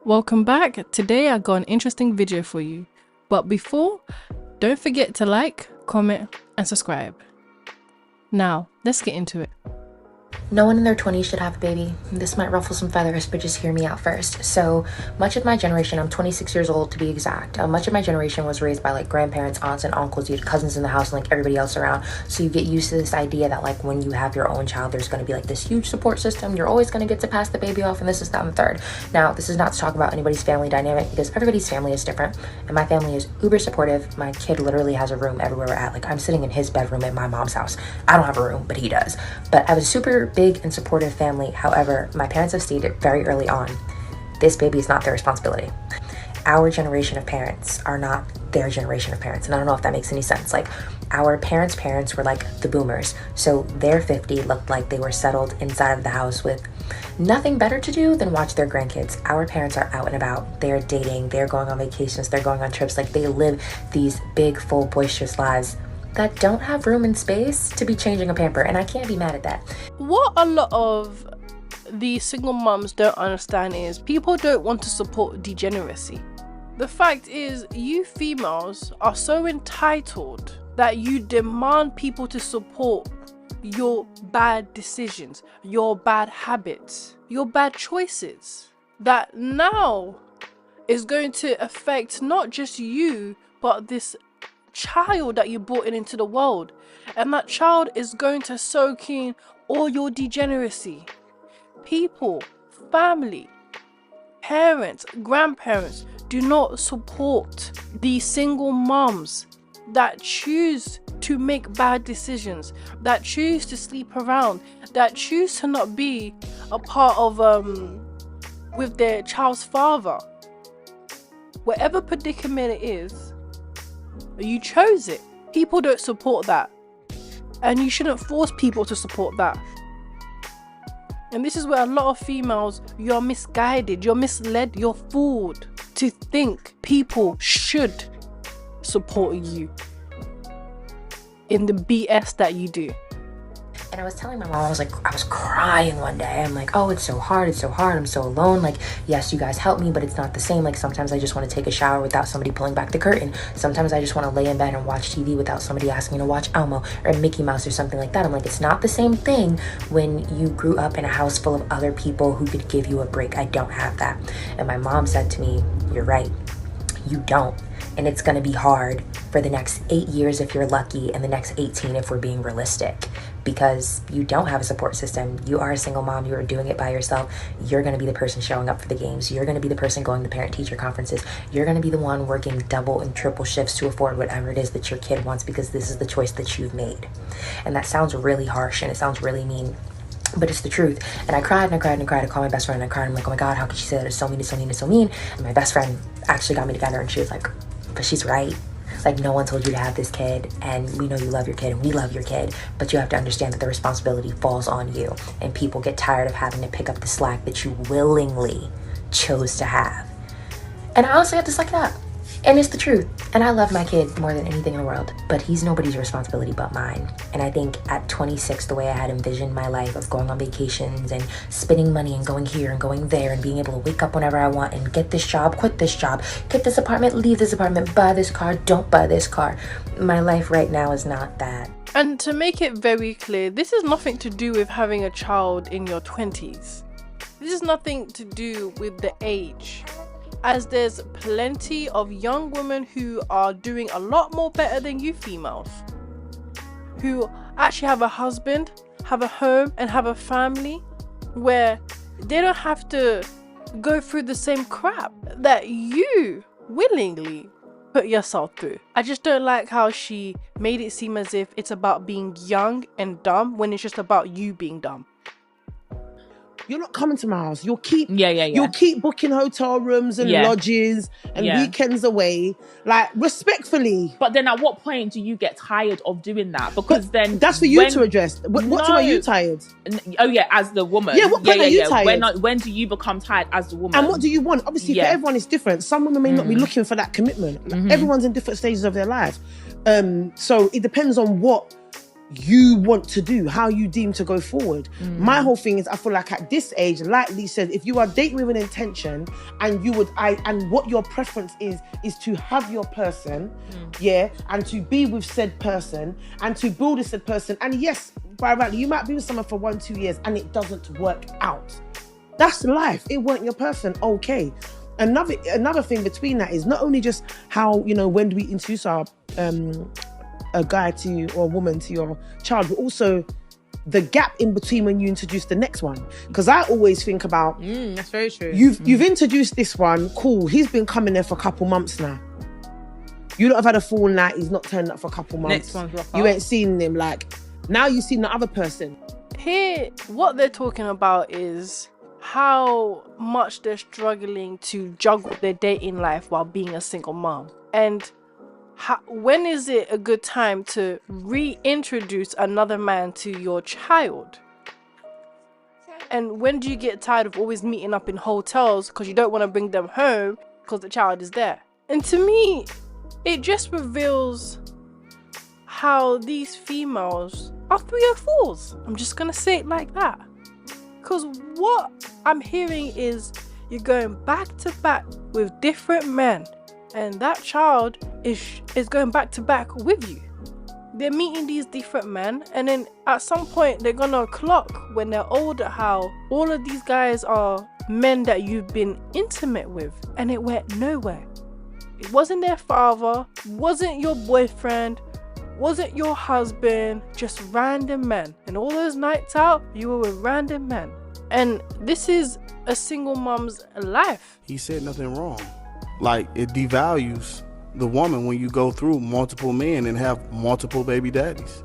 Welcome back. Today I got an interesting video for you. But before, don't forget to like, comment and subscribe. Now, let's get into it. No one in their 20s should have a baby. This might ruffle some feathers, but just hear me out first. So much of my generation, I'm 26 years old to be exact. Much of my generation was raised by like grandparents, aunts and uncles. You had cousins in the house and like everybody else around. So you get used to this idea that like when you have your own child, there's going to be like this huge support system. You're always going to get to pass the baby off and this is that and the third. Now, this is not to talk about anybody's family dynamic because everybody's family is different. And my family is uber supportive. My kid literally has a room everywhere we're at. Like I'm sitting in his bedroom at my mom's house. I don't have a room, but he does. But I was super big and supportive family. However, my parents have stated very early on, this baby is not their responsibility. Our generation of parents are not their generation of parents. And I don't know if that makes any sense. Like our parents were like the boomers. So their 50 looked like they were settled inside of the house with nothing better to do than watch their grandkids. Our parents are out and about. They're dating, they're going on vacations, they're going on trips. Like they live these big, full, boisterous lives that don't have room and space to be changing a pamper, and I can't be mad at that. What a lot of the single mums don't understand is people don't want to support degeneracy. The fact is, you females are so entitled that you demand people to support your bad decisions, your bad habits, your bad choices, that now is going to affect not just you, but this child that you brought into the world, and that child is going to soak in all your degeneracy. People, family, parents, grandparents do not support these single moms that choose to make bad decisions, that choose to sleep around, that choose to not be a part of with their child's father. Whatever predicament it is, you chose it. People don't support that, and you shouldn't force people to support that. And this is where a lot of females, you're misguided, you're misled, you're fooled to think people should support you in the BS that you do. And I was telling my mom, I was crying one day. I'm like, oh, it's so hard, I'm so alone. Like, yes, you guys help me, but it's not the same. Like, sometimes I just want to take a shower without somebody pulling back the curtain. Sometimes I just want to lay in bed and watch TV without somebody asking me to watch Elmo or Mickey Mouse or something like that. I'm like, it's not the same thing when you grew up in a house full of other people who could give you a break. I don't have that. And my mom said to me, you're right, you don't. And it's going to be hard for the next 8 years if you're lucky, and the next 18 if we're being realistic, because you don't have a support system. You are a single mom. You are doing it by yourself. You're going to be the person showing up for the games. You're going to be the person going to parent-teacher conferences. You're going to be the one working double and triple shifts to afford whatever it is that your kid wants, because this is the choice that you've made. And that sounds really harsh and it sounds really mean, but it's the truth. And I cried and I cried and I cried. I called my best friend and I cried. I'm like, oh my God, how could she say that? It's so mean, it's so mean, it's so mean. And my best friend actually got me together and she was like, but she's right. Like, no one told you to have this kid, and we know you love your kid and we love your kid, but you have to understand that the responsibility falls on you, and people get tired of having to pick up the slack that you willingly chose to have. And I honestly had to suck it up. And it's the truth. And I love my kid more than anything in the world, but he's nobody's responsibility but mine. And I think at 26, the way I had envisioned my life of going on vacations and spending money and going here and going there and being able to wake up whenever I want and get this job, quit this job, get this apartment, leave this apartment, buy this car, don't buy this car. My life right now is not that. And to make it very clear, this is nothing to do with having a child in your 20s. This is nothing to do with the age, as there's plenty of young women who are doing a lot more better than you females, who actually have a husband, have a home and have a family where they don't have to go through the same crap that you willingly put yourself through. I just don't like how she made it seem as if it's about being young and dumb when it's just about you being dumb. You're not coming to my house. You'll keep You'll keep booking hotel rooms and lodges and weekends away. Like, respectfully. But then at what point do you get tired of doing that? Because then that's for you to address. What time are you tired? Oh yeah, as the woman. Yeah, what point are you tired? When do you become tired as the woman? And what do you want? Obviously, for everyone it's different. Some women may not be looking for that commitment. Everyone's in different stages of their life. So it depends on what you want to do, how you deem to go forward. My whole thing is, I feel like at this age, like Lee said, if you are dating with an intention and and what your preference is to have your person, and to be with said person and to build with said person. And yes, by right, you might be with someone for 1-2 years and it doesn't work out. That's life. It weren't your person. Okay. Another thing between that is not only just how, when do we introduce a guy to you or a woman to your child, but also the gap in between when you introduce the next one. Because I always think about, that's very true. You've introduced this one, cool. He's been coming there for a couple months now. You don't have had a full night. He's not turned up for a couple months. Next one's rough. You ain't seen him. Like, now you've seen the other person. Here, what they're talking about is how much they're struggling to juggle their dating life while being a single mom. And when is it a good time to reintroduce another man to your child? And when do you get tired of always meeting up in hotels because you don't want to bring them home because the child is there? And to me, it just reveals how these females are 304s. I'm just going to say it like that. Because what I'm hearing is you're going back to back with different men. And that child is going back to back with you. They're meeting these different men, and then at some point they're gonna clock when they're older how all of these guys are men that you've been intimate with, and it went nowhere. It wasn't their father, wasn't your boyfriend, wasn't your husband, just random men. And all those nights out, you were with random men. And this is a single mom's life. He said nothing wrong. Like, it devalues the woman when you go through multiple men and have multiple baby daddies.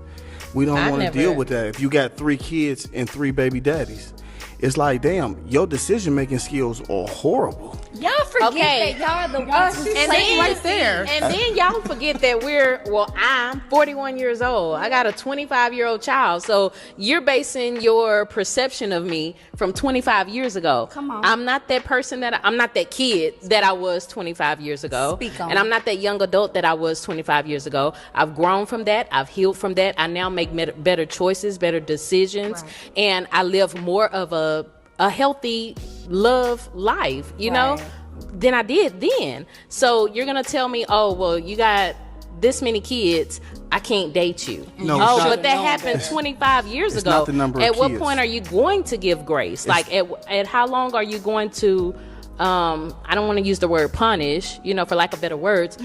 We don't want to deal with that. If you got 3 kids and 3 baby daddies, it's like, damn, your decision-making skills are horrible. Y'all forget that y'all are the ones who playing right there. And then y'all forget that I'm 41 years old. I got a 25-year-old child. So you're basing your perception of me from 25 years ago. Come on. I'm not that person I'm not that kid that I was 25 years ago. Speak on and I'm not that young adult that I was 25 years ago. I've grown from that. I've healed from that. I now make better choices, better decisions. Right. And I live more of a healthy love life, you know, than I did then. So you're going to tell me, oh, well, you got this many kids, I can't date you. No, but that happened 25 years ago. Not the number of At what kids. point are you going to give grace? Like, at how long are you going to, I don't want to use the word punish, for lack of better words,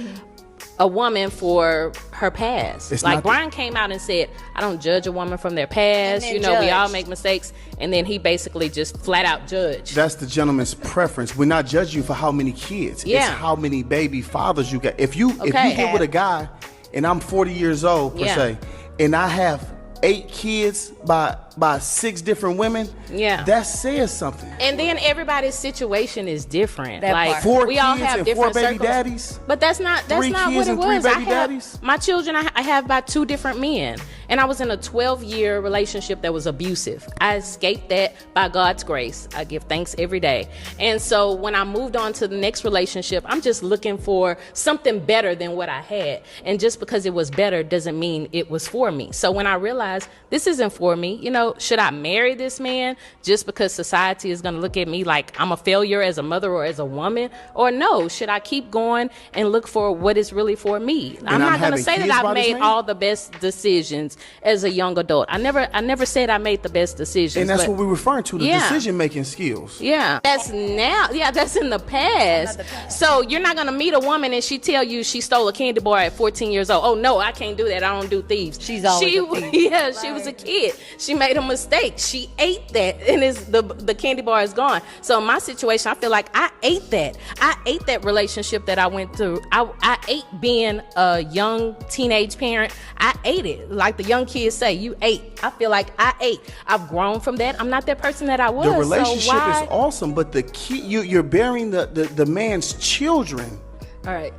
a woman for her past. It's like Brian came out and said, I don't judge a woman from their past. We all make mistakes. And then he basically just flat out judged. That's the gentleman's preference. We're not judging you for how many kids. Yeah. It's how many baby fathers you got. If you get with a guy and I'm 40 years old per se, and I have 8 kids by 6 different women, that says something. And then everybody's situation is different. That like part. 4 we all kids have and different 4 baby circles. daddies. But that's not 3 what kids it and 3 was. baby daddies. My children I have by 2 different men. And I was in a 12-year relationship that was abusive. I escaped that by God's grace. I give thanks every day. And so when I moved on to the next relationship, I'm just looking for something better than what I had. And just because it was better doesn't mean it was for me. So when I realized this isn't for me, should I marry this man just because society is going to look at me like I'm a failure as a mother or as a woman? Or no, should I keep going and look for what is really for me? I'm not going to say that I've made all the best decisions as a young adult. I never said I made the best decisions. And that's what we're referring to, the decision-making skills. Yeah. That's now. Yeah, that's in the past. So you're not going to meet a woman and she tell you she stole a candy bar at 14 years old. Oh, no, I can't do that. I don't do thieves. She's always a thief. Yeah, she was a kid. She made a mistake. She ate that and the candy bar is gone. So in my situation, I feel like I ate that. I ate that relationship that I went through. I ate being a young teenage parent. I ate it. Like the young kids say, you ate. I feel like I ate. I've grown from that. I'm not that person that I was. The relationship so is awesome, but the key, you're bearing the man's children. All right.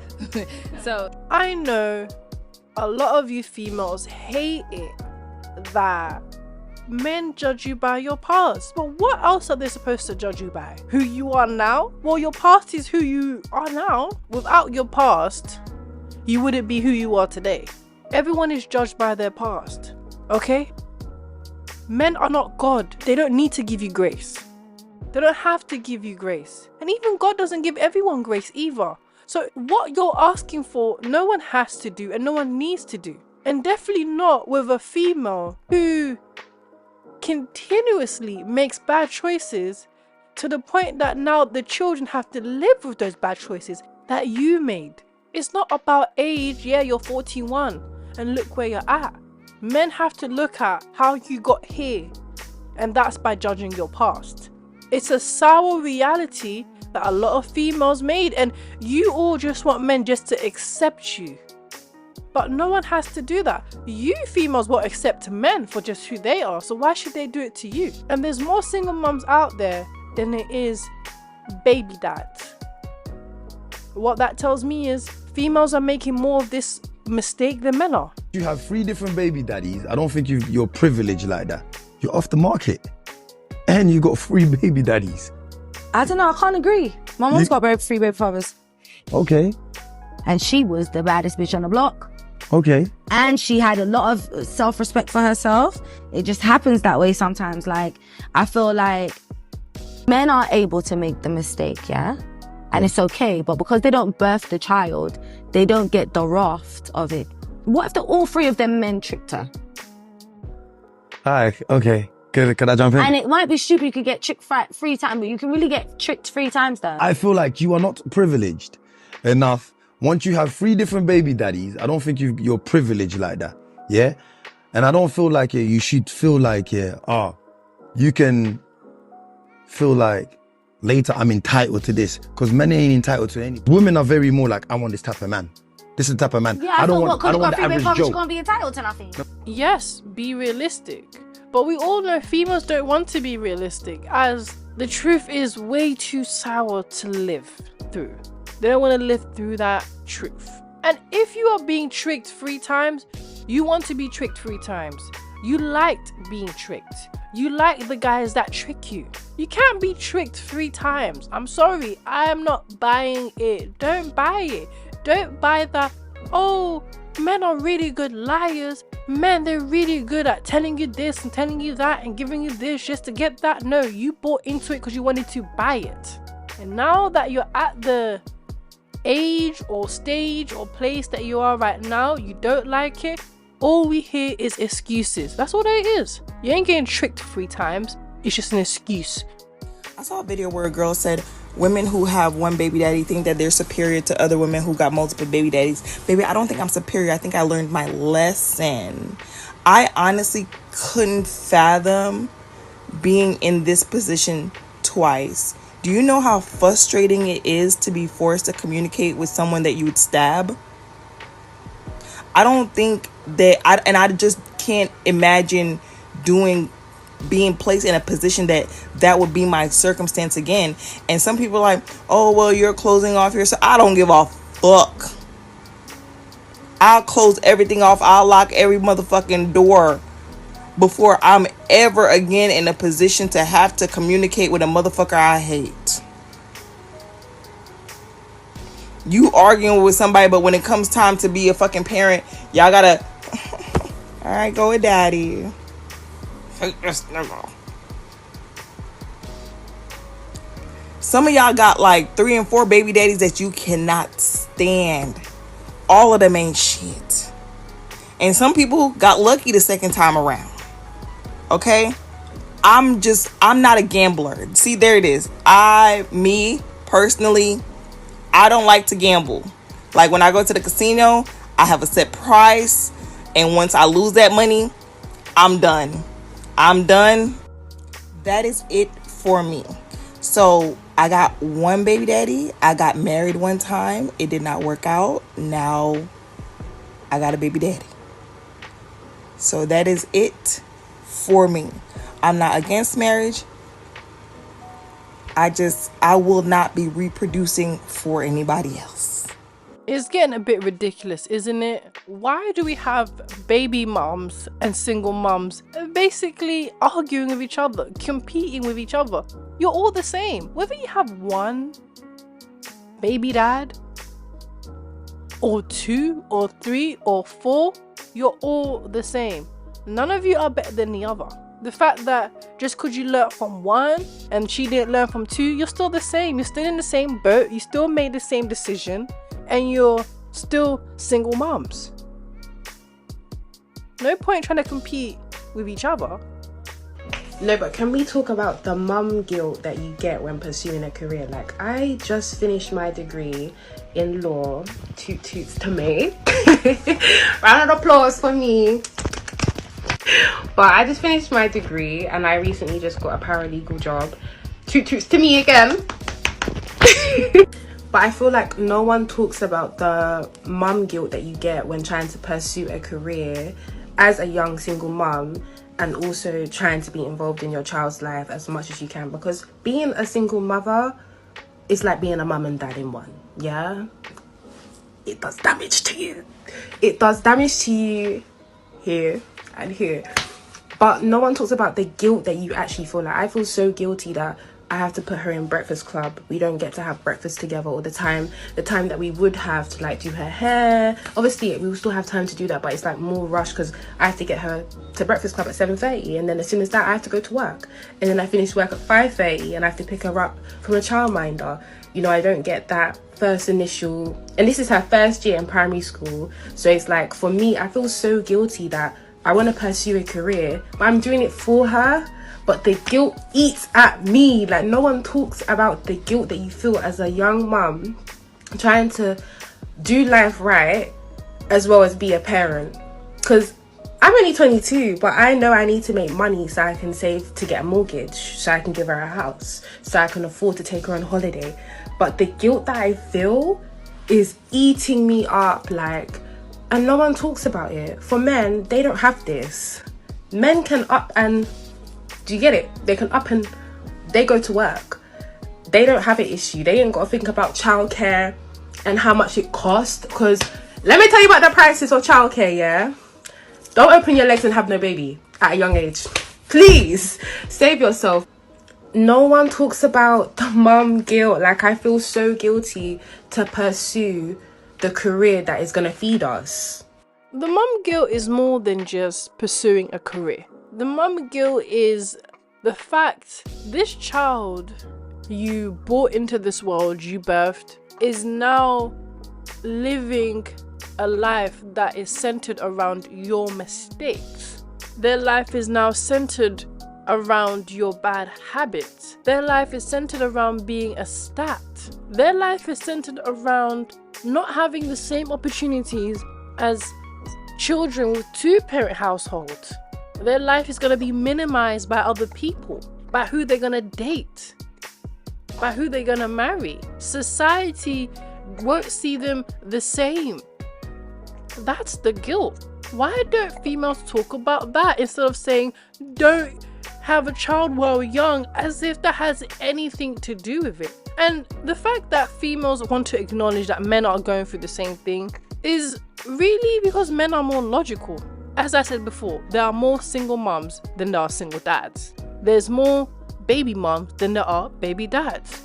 So I know a lot of you females hate it that men judge you by your past. But what else are they supposed to judge you by? Who you are now? Well, your past is who you are now. Without your past, you wouldn't be who you are today. Everyone is judged by their past. Okay? Men are not God. They don't need to give you grace. They don't have to give you grace. And even God doesn't give everyone grace either. So what you're asking for, no one has to do and no one needs to do. And definitely not with a female who continuously makes bad choices to the point that now the children have to live with those bad choices that you made. It's not about age. Yeah, you're 41 and look where you're at. Men have to look at how you got here, and that's by judging your past. It's a sour reality that a lot of females made, and you all just want men just to accept you. But no one has to do that. You females will accept men for just who they are, so why should they do it to you? And there's more single mums out there than there is baby dads. What that tells me is females are making more of this mistake than men are. You have 3 different baby daddies. I don't think you're privileged like that. You're off the market. And you got 3 baby daddies. I don't know, I can't agree. My mom's got 3 baby fathers. Okay. And she was the baddest bitch on the block. Okay. And she had a lot of self-respect for herself. It just happens that way sometimes. Like, I feel like men are able to make the mistake, yeah? And it's okay, but because they don't birth the child, they don't get the raft of it. What if all 3 of them men tricked her? Hi, okay. Can I jump in? And it might be stupid, you could get tricked 3 times, but you can really get tricked 3 times though. I feel like you are not privileged enough. Once you have 3 different baby daddies, I don't think you're privileged like that, yeah? And I don't feel like you should feel like, you can feel like later I'm entitled to this, because men ain't entitled to any. Women are very more like, I want this type of man. This is the type of man. Yeah, I don't want the average Joe. She's gonna be entitled to nothing. Yes, be realistic. But we all know females don't want to be realistic, as the truth is way too sour to live through. They don't want to live through that truth. And if you are being tricked 3 times, you want to be tricked 3 times. You liked being tricked. You like the guys that trick you. You can't be tricked 3 times. I'm sorry, I am not buying it. Don't buy it. Don't buy that, oh, men are really good liars. Men, they're really good at telling you this and telling you that and giving you this just to get that. No, you bought into it because you wanted to buy it. And now that you're at the age or stage or place that you are right now, you don't like it, all we hear is excuses. That's all it is. You ain't getting tricked 3 times. It's just an excuse. I saw a video where a girl said women who have 1 baby daddy think that they're superior to other women who got multiple baby daddies. Baby, I don't think I'm superior. I think I learned my lesson. I honestly couldn't fathom being in this position twice. Do you know how frustrating it is to be forced to communicate with someone that you would stab? I don't think that I just can't imagine being placed in a position that would be my circumstance again. And some people are like, oh, well, you're closing off your, so I don't give a fuck. I'll close everything off. I'll lock every motherfucking door before I'm ever again in a position to have to communicate with a motherfucker I hate. You arguing with somebody, but when it comes time to be a fucking parent, y'all gotta all right, go with daddy. Some of y'all got like 3 and 4 baby daddies that you cannot stand. All of them ain't shit. And some people got lucky the second time around. Okay? I'm not a gambler. See, there it is. Me personally, I don't like to gamble. Like when I go to the casino, I have a set price. And once I lose that money, I'm done. That is it for me. So I got 1 baby daddy. I got married 1 time. It did not work out. Now I got a baby daddy. So that is it for me. I'm not against marriage. I will not be reproducing for anybody else. It's getting a bit ridiculous, isn't it? Why do we have baby moms and single moms basically arguing with each other, competing with each other? You're all the same. Whether you have 1 baby dad, or 2, or 3, or 4, you're all the same. None of you are better than the other. The fact that just because you learnt from one and she didn't learn from two, you're still the same. You're still in the same boat. You still made the same decision. And you're still single moms. No point trying to compete with each other. No, but can we talk about the mum guilt that you get when pursuing a career? Like, I just finished my degree in law. Toot toots to me. Round of applause for me. But I just finished my degree and I recently just got a paralegal job. Toot toots to me again. But I feel like no one talks about the mum guilt that you get when trying to pursue a career as a young single mum, and also trying to be involved in your child's life as much as you can, because being a single mother is like being a mum and dad in one. Yeah, it does damage to you. It does damage to you here and here, but no one talks about the guilt that you actually feel. Like, I feel so guilty that I have to put her in breakfast club. We don't get to have breakfast together all the time. The time that we would have to like do her hair, obviously we will still have time to do that, but it's like more rush because I have to get her to breakfast club at 7:30, and then as soon as that I have to go to work, and then I finish work at 5:30 and I have to pick her up from a childminder. You know, I don't get that first initial, and this is her first year in primary school, so it's like, for me, I feel so guilty that I want to pursue a career, but I'm doing it for her. But the guilt eats at me. Like, no one talks about the guilt that you feel as a young mum trying to do life right as well as be a parent. Because I'm only 22, but I know I need to make money so I can save to get a mortgage, so I can give her a house, so I can afford to take her on holiday. But the guilt that I feel is eating me up, like, and no one talks about it. For men, they don't have this. Men can up and, do you get it? They can up and they go to work. They don't have an issue. They ain't got to think about childcare and how much it costs. Because let me tell you about the prices of childcare, yeah? Don't open your legs and have no baby at a young age. Please, save yourself. No one talks about the mum guilt. Like, I feel so guilty to pursue the career that is going to feed us. The mum guilt is more than just pursuing a career. The mum guilt is the fact this child you brought into this world, you birthed, is now living a life that is centered around your mistakes. Their life is now centered around your bad habits. Their life is centered around being a stat. Their life is centered around not having the same opportunities as children with two-parent households. Their life is going to be minimized by other people, by who they're going to date, by who they're going to marry. Society won't see them the same. That's the guilt. Why don't females talk about that instead of saying, don't have a child while young, as if that has anything to do with it? And the fact that females want to acknowledge that men are going through the same thing is really because men are more logical. As I said before, there are more single moms than there are single dads. There's more baby moms than there are baby dads.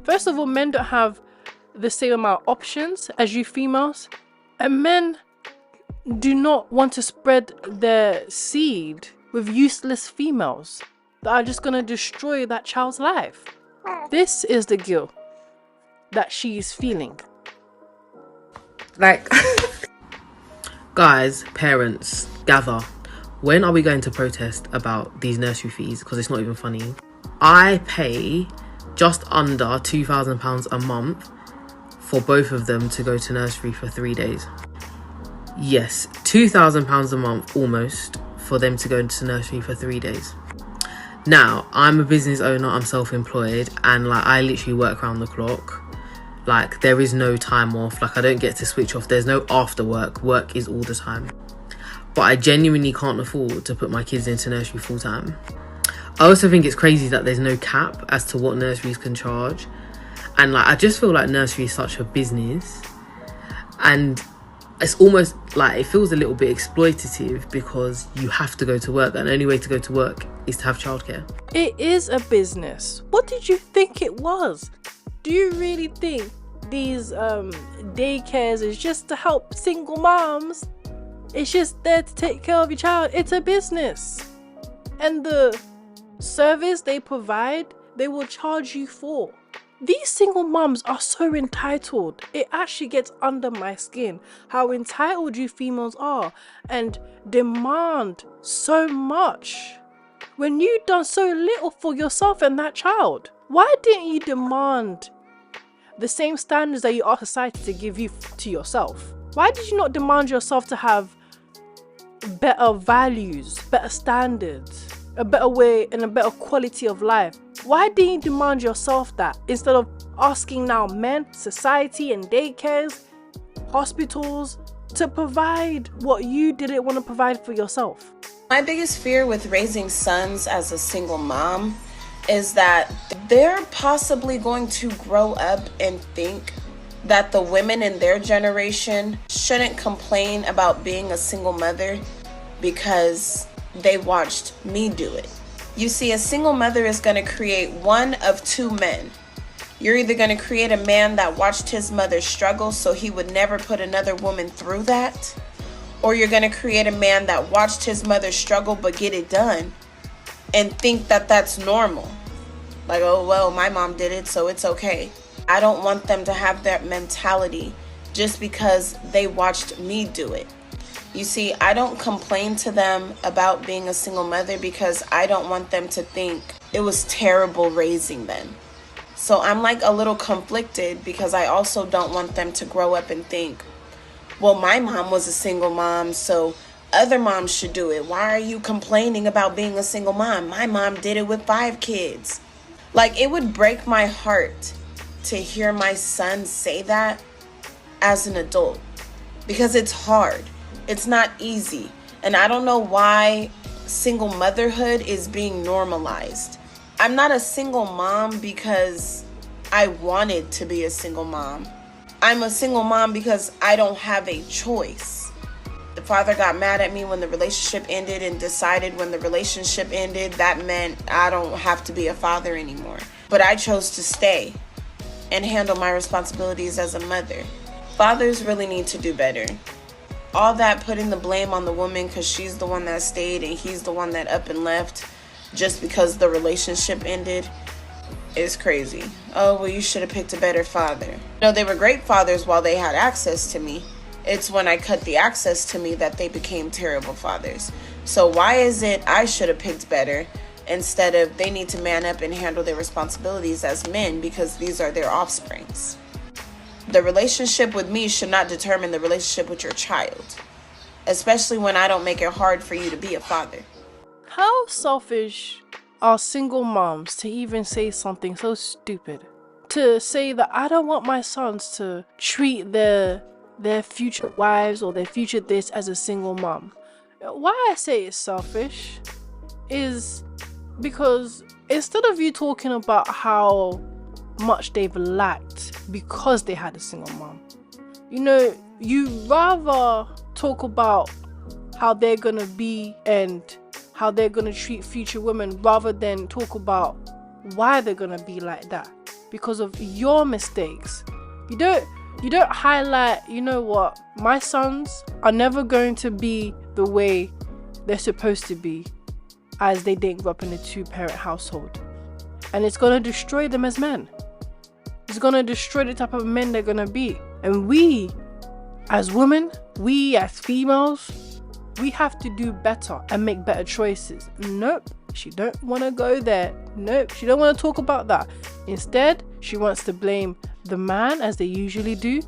First of all, men don't have the same amount of options as you females, and men do not want to spread their seed with useless females that are just going to destroy that child's life. This is the guilt that she's feeling. Like, Guys, parents, gather. When are we going to protest about these nursery fees? Because it's not even funny. I pay just under £2,000 a month for both of them to go to nursery for 3 days. Yes, £2,000 a month almost for them to go into nursery for 3 days. Now, I'm a business owner, I'm self-employed, and like, I literally work around the clock. Like, there is no time off. Like, I don't get to switch off. There's no after work. Work is all the time. But I genuinely can't afford to put my kids into nursery full time. I also think it's crazy that there's no cap as to what nurseries can charge. And like, I just feel like nursery is such a business. And it's almost like, it feels a little bit exploitative because you have to go to work. And the only way to go to work is to have childcare. It is a business. What did you think it was? Do you really think these daycares is just to help single moms? It's just there to take care of your child. It's a business. And the service they provide, they will charge you for. These single moms are so entitled. It actually gets under my skin how entitled you females are and demand so much when you've done so little for yourself and that child. Why didn't you demand the same standards that you ask society to give you to yourself? Why did you not demand yourself to have better values, better standards, a better way and a better quality of life? Why didn't you demand yourself that instead of asking now men, society and daycares, hospitals to provide what you didn't want to provide for yourself? My biggest fear with raising sons as a single mom is that they're possibly going to grow up and think that the women in their generation shouldn't complain about being a single mother because they watched me do it. You see, a single mother is going to create one of two men. You're either going to create a man that watched his mother struggle so he would never put another woman through that, or you're going to create a man that watched his mother struggle but get it done and think that that's normal. Like, oh, well, my mom did it, so it's okay. I don't want them to have that mentality just because they watched me do it. You see, I don't complain to them about being a single mother because I don't want them to think it was terrible raising them. So I'm like a little conflicted because I also don't want them to grow up and think, well, my mom was a single mom, so other moms should do it. Why are you complaining about being a single mom? My mom did it with 5 kids. Like, it would break my heart to hear my son say that as an adult because it's hard. It's not easy. And I don't know why single motherhood is being normalized. I'm not a single mom because I wanted to be a single mom. I'm a single mom because I don't have a choice. The father got mad at me when the relationship ended and decided when the relationship ended, that meant I don't have to be a father anymore. But I chose to stay and handle my responsibilities as a mother. Fathers really need to do better. All that putting the blame on the woman because she's the one that stayed and he's the one that up and left just because the relationship ended is crazy. Oh, well, you should have picked a better father. No, they were great fathers while they had access to me. It's when I cut the access to me that they became terrible fathers. So why is it I should have picked better instead of they need to man up and handle their responsibilities as men because these are their offsprings? The relationship with me should not determine the relationship with your child, especially when I don't make it hard for you to be a father. How selfish are single moms to even say something so stupid? To say that I don't want my sons to treat their future wives or their future this as a single mom. Why I say it's selfish is because instead of you talking about how much they've lacked because they had a single mom, you rather talk about how they're gonna be and how they're gonna treat future women rather than talk about why they're gonna be like that because of your mistakes. You don't highlight, what, my sons are never going to be the way they're supposed to be as they didn't grow up in a 2-parent household. And it's gonna destroy them as men. It's gonna destroy the type of men they're gonna be. And we, as women, we as females, we have to do better and make better choices. Nope, she don't wanna go there. Nope, she don't wanna talk about that. Instead, she wants to blame the man, as they usually do,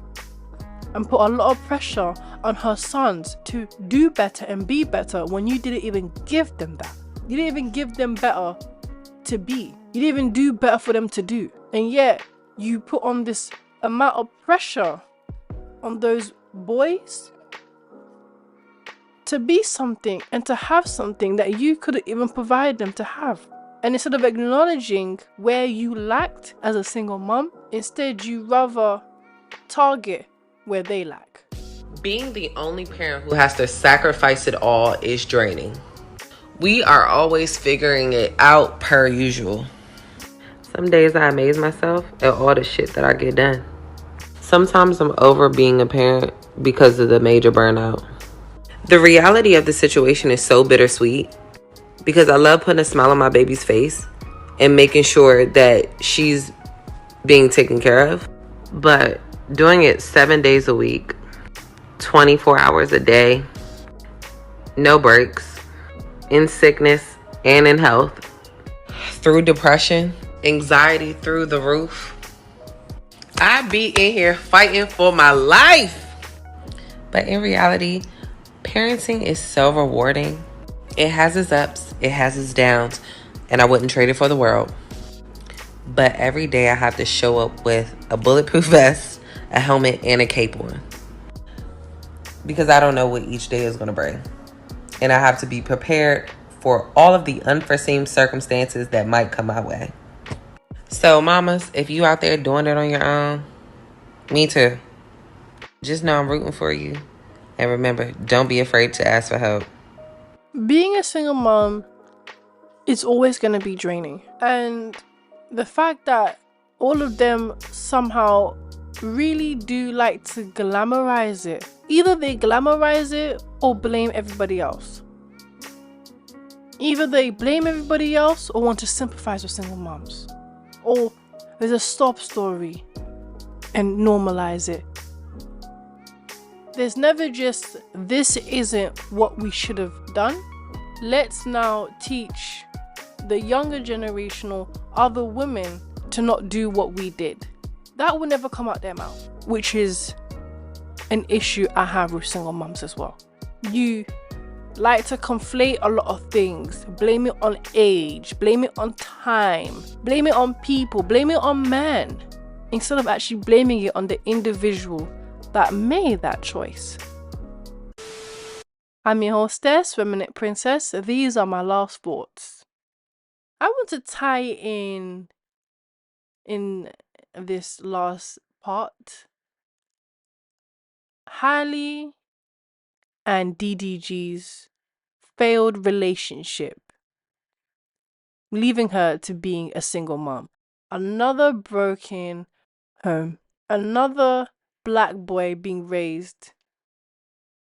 and put a lot of pressure on her sons to do better and be better when you didn't even give them that. You didn't even give them better to be. You didn't even do better for them to do. And yet, you put on this amount of pressure on those boys to be something and to have something that you couldn't even provide them to have. And instead of acknowledging where you lacked as a single mom, instead you rather target where they lack. Being the only parent who has to sacrifice it all is draining. We are always figuring it out per usual. Some days I amaze myself at all the shit that I get done. Sometimes I'm over being a parent because of the major burnout. The reality of the situation is so bittersweet because I love putting a smile on my baby's face and making sure that she's being taken care of. But doing it 7 days a week, 24 hours a day, no breaks, in sickness and in health, through depression, anxiety through the roof. I be in here fighting for my life. But in reality, parenting is so rewarding. It has its ups, it has its downs, and I wouldn't trade it for the world. But every day I have to show up with a bulletproof vest, a helmet, and a cape on. Because I don't know what each day is going to bring. And I have to be prepared for all of the unforeseen circumstances that might come my way. So mamas, if you out there doing it on your own, me too. Just know I'm rooting for you. And remember, don't be afraid to ask for help. Being a single mom is always going to be draining. And the fact that all of them somehow really do like to glamorize it. Either they glamorize it or blame everybody else. Either they blame everybody else or want to sympathize with single moms. Or there's a sob story and normalize it. There's never just, this isn't what we should have done. Let's now teach the younger generation or other women to not do what we did. That will never come out their mouth, which is an issue I have with single moms as well. You like to conflate a lot of things, blame it on age, blame it on time, blame it on people, blame it on men, instead of actually blaming it on the individual that made that choice. I'm your hostess, Feminine Princess. These are my last thoughts. I want to tie in this last part, Hailey and DDG's failed relationship, leaving her to being a single mom. Another broken home. Another black boy being raised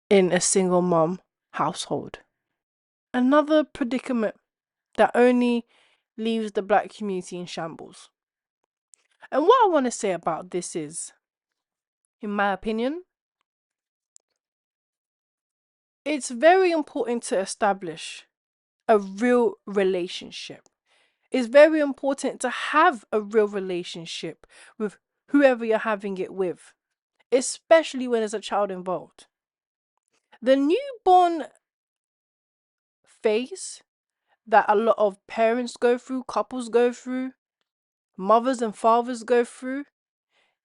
in a single mom household. Another predicament that only leaves the black community in shambles. And what I want to say about this is, in my opinion, it's very important to establish a real relationship. It's very important to have a real relationship with whoever you're having it with, especially when there's a child involved. The newborn phase that a lot of parents go through, couples go through, mothers and fathers go through,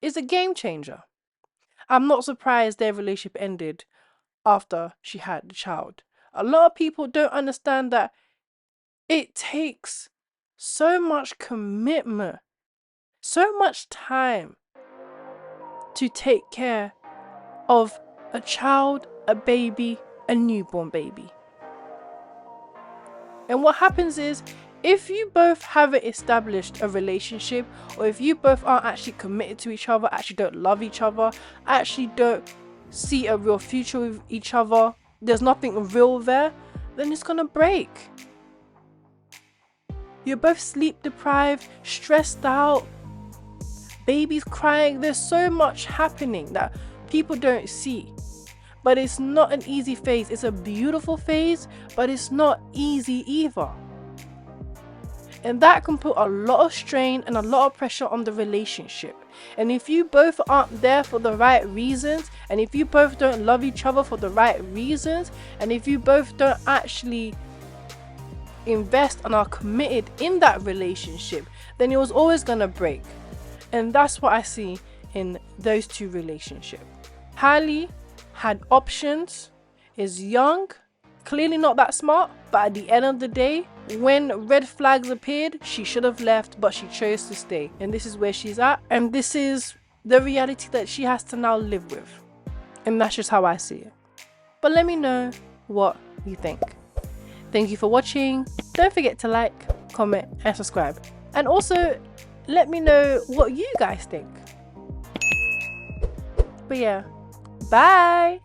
is a game changer. I'm not surprised their relationship ended after she had the child. A lot of people don't understand that it takes so much commitment, so much time to take care of a child, a baby, a newborn baby. And what happens is, if you both haven't established a relationship, or if you both aren't actually committed to each other, actually don't love each other, actually don't see a real future with each other, there's nothing real there, then it's gonna break. You're both sleep deprived, stressed out, babies crying. There's so much happening that people don't see. But it's not an easy phase. It's a beautiful phase, but it's not easy either. And that can put a lot of strain and a lot of pressure on the relationship. And if you both aren't there for the right reasons, and if you both don't love each other for the right reasons, and if you both don't actually invest and are committed in that relationship, then it was always gonna break. And that's what I see in those two relationships. Hailey had options, is young, clearly not that smart, but at the end of the day, when red flags appeared, she should have left, but she chose to stay. And this is where she's at, and this is the reality that she has to now live with. And that's just how I see it. But let me know what you think. Thank you for watching. Don't forget to like, comment, and subscribe. And also, let me know what you guys think. But yeah, bye!